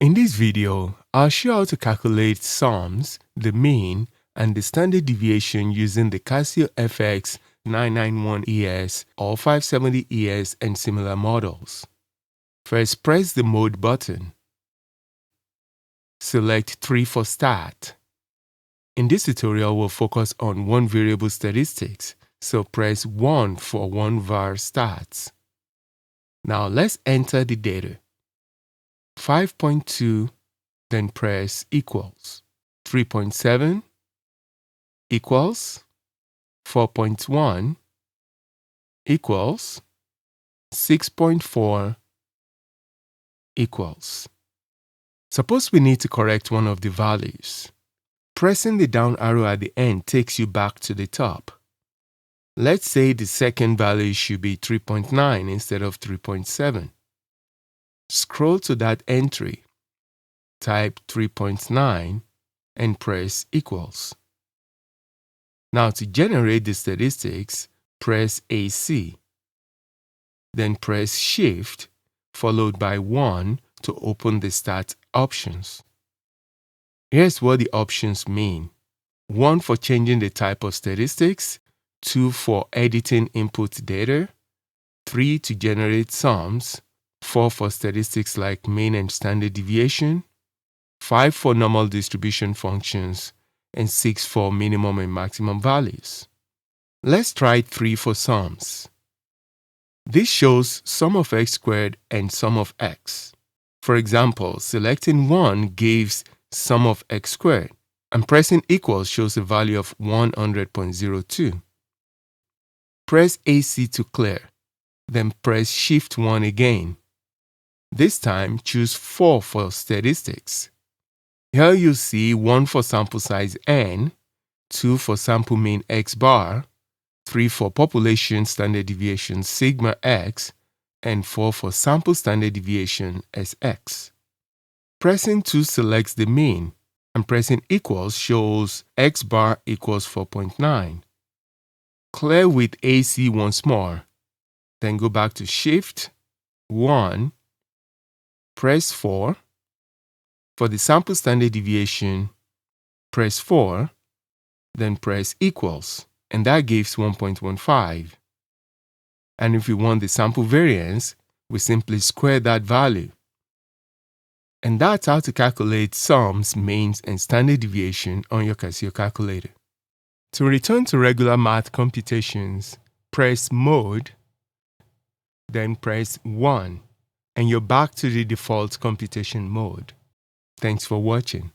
In this video, I'll show how to calculate sums, the mean, and the standard deviation using the Casio FX 991ES or 570ES and similar models. First, press the Mode button. Select 3 for Start. In this tutorial, we'll focus on one variable statistics, so press 1 for one VAR starts. Now let's enter the data. 5.2, then press equals. 3.7 equals. 4.1 equals. 6.4 equals. Suppose we need to correct one of the values. Pressing the down arrow at the end takes you back to the top. Let's say the second value should be 3.9 instead of 3.7. Scroll to that entry, type 3.9 and press equals. Now to generate the statistics, press AC. Then press Shift followed by 1 to open the Start options. Here's what the options mean. 1 for changing the type of statistics, 2 for editing input data, 3 to generate sums, 4 for statistics like mean and standard deviation, 5 for normal distribution functions, and 6 for minimum and maximum values. Let's try 3 for sums. This shows sum of x squared and sum of x. For example, selecting 1 gives sum of x squared, and pressing equals shows a value of 100.02. Press AC to clear, then press Shift 1 again. This time, choose 4 for statistics. Here you see 1 for sample size n, 2 for sample mean x bar, 3 for population standard deviation sigma x, and 4 for sample standard deviation sx. Pressing 2 selects the mean, and pressing equals shows x bar equals 4.9. Clear with AC once more, then go back to Shift 1. Press 4. For the sample standard deviation, press 4, then press equals, and that gives 1.15. And if we want the sample variance, we simply square that value. And that's how to calculate sums, means, and standard deviation on your Casio calculator. To return to regular math computations, press Mode, then press 1. And you're back to the default computation mode. Thanks for watching.